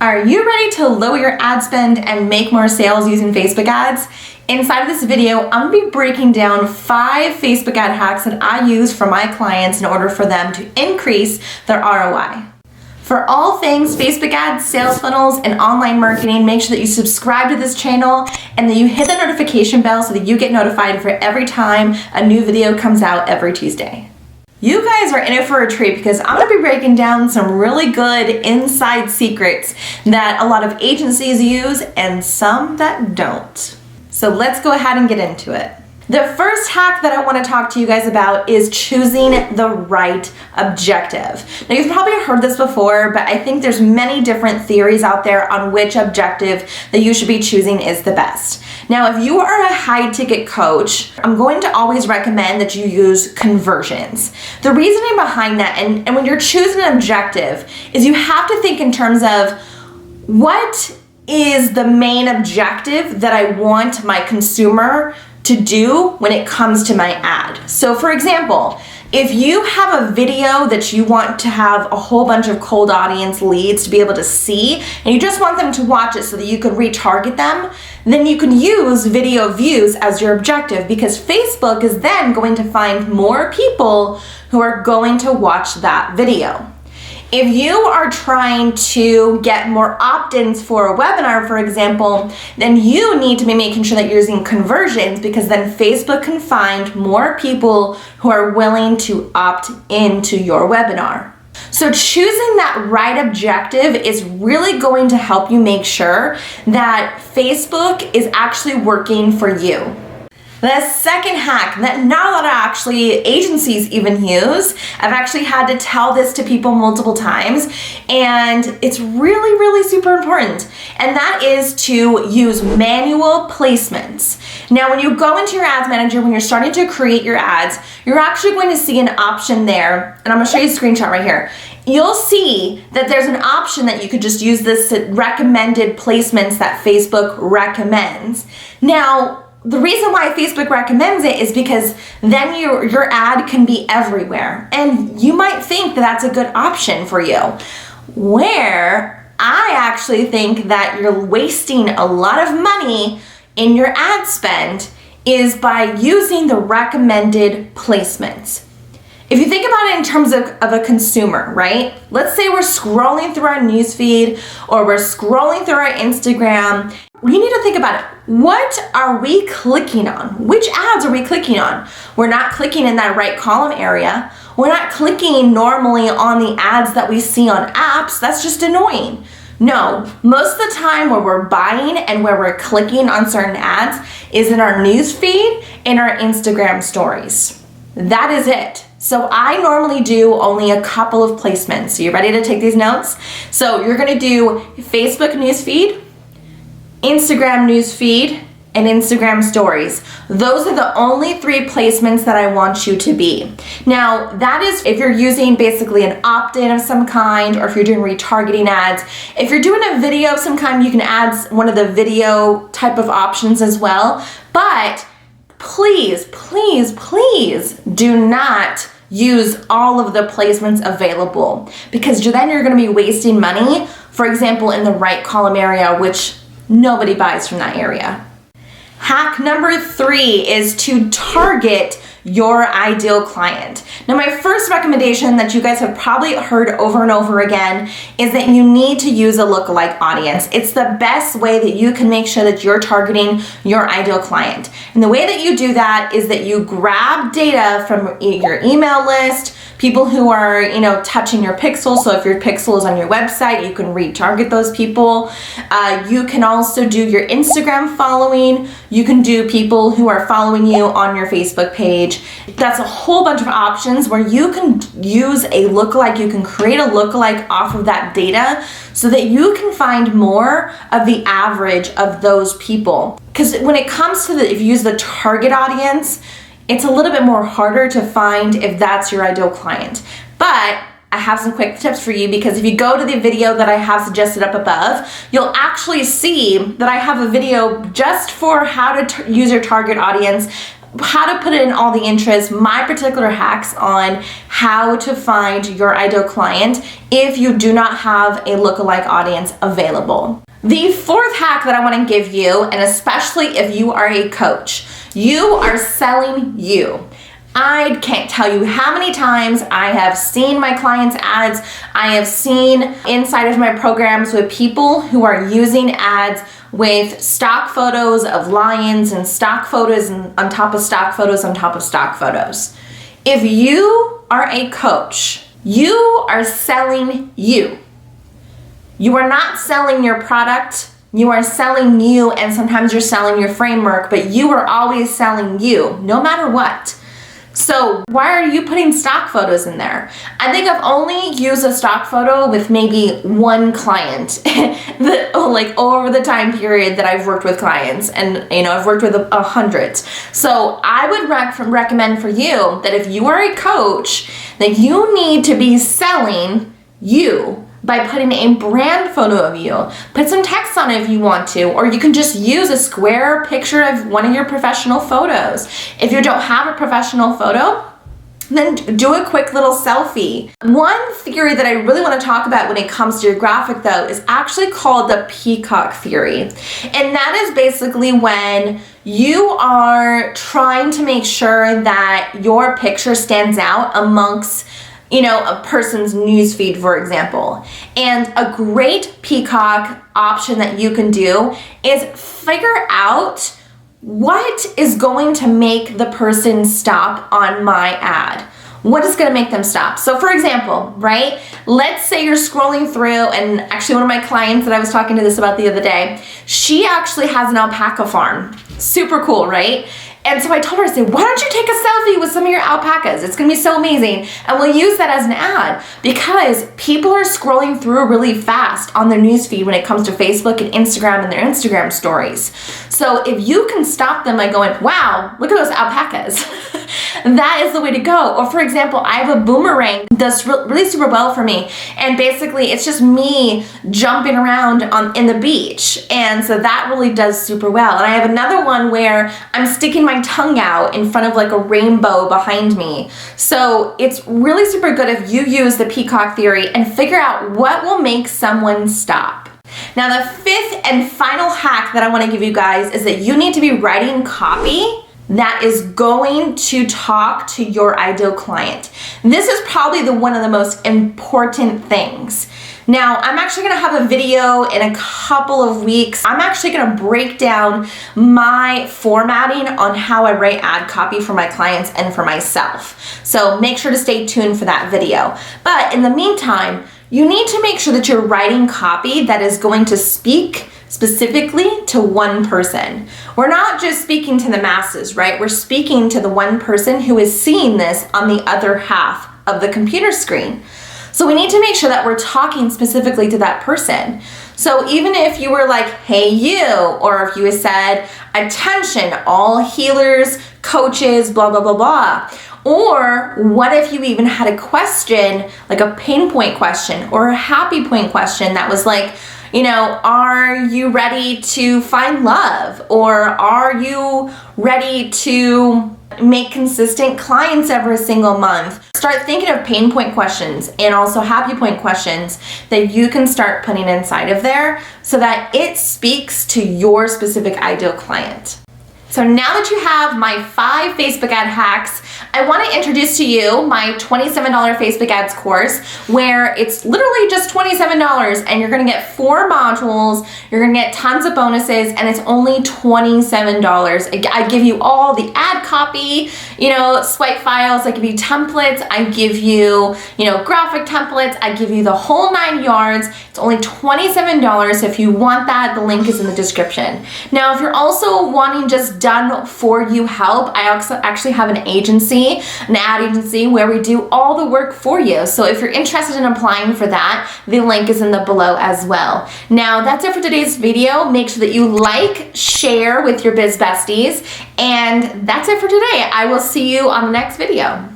Are you ready to lower your ad spend and make more sales using Facebook ads? Inside of this video, I'm going to be breaking down 5 Facebook ad hacks that I use for my clients in order for them to increase their ROI. For all things Facebook ads, sales funnels, and online marketing, make sure that you subscribe to this channel and that you hit the notification bell so that you get notified for every time a new video comes out every Tuesday. You guys are in it for a treat because I'm going to be breaking down some really good inside secrets that a lot of agencies use and some that don't. So let's go ahead and get into it. The first hack that I want to talk to you guys about is choosing the right objective. Now, you've probably heard this before, but I think there's many different theories out there on which objective that you should be choosing is the best. Now, if you are a high-ticket coach, I'm going to always recommend that you use conversions. The reasoning behind that, and when you're choosing an objective, is you have to think in terms of what is the main objective that I want my consumer to do when it comes to my ad. So for example, if you have a video that you want to have a whole bunch of cold audience leads to be able to see, and you just want them to watch it so that you could retarget them, then you can use video views as your objective because Facebook is then going to find more people who are going to watch that video. If you are trying to get more opt-ins for a webinar, for example, then you need to be making sure that you're using conversions because then Facebook can find more people who are willing to opt into your webinar. So choosing that right objective is really going to help you make sure that Facebook is actually working for you. The second hack that not a lot of agencies even use, I've actually had to tell this to people multiple times, and it's really, really super important, and that is to use manual placements. Now, when you go into your ads manager, when you're starting to create your ads, you're actually going to see an option there, and I'm gonna show you a screenshot right here. You'll see that there's an option that you could just use this recommended placements that Facebook recommends. Now, the reason why Facebook recommends it is because then your ad can be everywhere. And you might think that that's a good option for you. Where I actually think that you're wasting a lot of money in your ad spend is by using the recommended placements. If you think about it in terms of a consumer, right? Let's say we're scrolling through our newsfeed or we're scrolling through our Instagram. You need to think about it. What are we clicking on? Which ads are we clicking on? We're not clicking in that right column area. We're not clicking normally on the ads that we see on apps. That's just annoying. No, most of the time where we're buying and where we're clicking on certain ads is in our newsfeed and our Instagram stories. That is it. So I normally do only a couple of placements. So you ready to take these notes? So you're gonna do Facebook newsfeed, Instagram newsfeed, and Instagram stories. Those are the only 3 placements that I want you to be. Now, that is if you're using basically an opt-in of some kind or if you're doing retargeting ads. If you're doing a video of some kind, you can add one of the video type of options as well. But please, please, please do not use all of the placements available because then you're gonna be wasting money, for example, in the right column area, which nobody buys from that area. Hack number 3 is to target your ideal client. Now, my first recommendation that you guys have probably heard over and over again is that you need to use a lookalike audience. It's the best way that you can make sure that you're targeting your ideal client. And the way that you do that is that you grab data from your email list, people who are, touching your pixel. So if your pixel is on your website, you can retarget those people. You can also do your Instagram following. You can do people who are following you on your Facebook page. That's a whole bunch of options where you can use a lookalike. You can create a lookalike off of that data so that you can find more of the average of those people. Because when it comes to if you use the target audience, it's a little bit more harder to find if that's your ideal client. But I have some quick tips for you because if you go to the video that I have suggested up above, you'll actually see that I have a video just for how to use your target audience how to put in all the interests, my particular hacks on how to find your ideal client if you do not have a lookalike audience available. The fourth hack that I want to give you, and especially if you are a coach, you are selling you. I can't tell you how many times I have seen my clients' ads. I have seen inside of my programs with people who are using ads with stock photos of lions and stock photos and on top of stock photos on top of stock photos. If you are a coach, you are selling you. You are not selling your product. You are selling you, and sometimes you're selling your framework, but you are always selling you, no matter what. So why are you putting stock photos in there? I think I've only used a stock photo with maybe one client like over the time period that I've worked with clients, and I've worked with 100. So I would recommend for you that if you are a coach, that you need to be selling you by putting a brand photo of you. Put some text on it if you want to, or you can just use a square picture of one of your professional photos. If you don't have a professional photo, then do a quick little selfie. One theory that I really want to talk about when it comes to your graphic though is actually called the peacock theory. And that is basically when you are trying to make sure that your picture stands out amongst a person's newsfeed, for example. And a great peacock option that you can do is figure out what is going to make the person stop on my ad. What is going to make them stop? So for example, right? Let's say you're scrolling through, and actually one of my clients that I was talking to this about the other day, she actually has an alpaca farm. Super cool, right? And so I told her, I said, why don't you take a selfie with some of your alpacas? It's gonna be so amazing. And we'll use that as an ad, because people are scrolling through really fast on their newsfeed when it comes to Facebook and Instagram and their Instagram stories. So if you can stop them by going, wow, look at those alpacas, that is the way to go. Or for example, I have a boomerang that's really super well for me. And basically it's just me jumping around in the beach. And so that really does super well. And I have another one where I'm sticking my tongue out in front of like a rainbow behind me. So it's really super good if you use the peacock theory and figure out what will make someone stop. Now the fifth and final hack that I want to give you guys is that you need to be writing copy that is going to talk to your ideal client. This is probably one of the most important things. Now, I'm actually gonna have a video in a couple of weeks. I'm actually gonna break down my formatting on how I write ad copy for my clients and for myself. So make sure to stay tuned for that video. But in the meantime, you need to make sure that you're writing copy that is going to speak specifically to one person. We're not just speaking to the masses, right? We're speaking to the one person who is seeing this on the other half of the computer screen. So we need to make sure that we're talking specifically to that person. So even if you were like, hey you, or if you said, attention, all healers, coaches, blah, blah, blah, blah. Or what if you even had a question, like a pain point question or a happy point question that was like, are you ready to find love? Or are you ready to make consistent clients every single month? Start thinking of pain point questions and also happy point questions that you can start putting inside of there so that it speaks to your specific ideal client. So now that you have my 5 Facebook ad hacks, I want to introduce to you my $27 Facebook ads course, where it's literally just $27 and you're going to get 4 modules, you're going to get tons of bonuses, and it's only $27. I give you all the ad copy, swipe files, I give you templates, I give you, graphic templates, I give you the whole 9 yards. It's only $27. If you want that, the link is in the description. Now, if you're also wanting just done for you help, I also actually have an agency, an ad agency, where we do all the work for you. So if you're interested in applying for that, the link is in the below as well. Now that's it for today's video. Make sure that you like, share with your biz besties, and that's it for today. I will see you on the next video.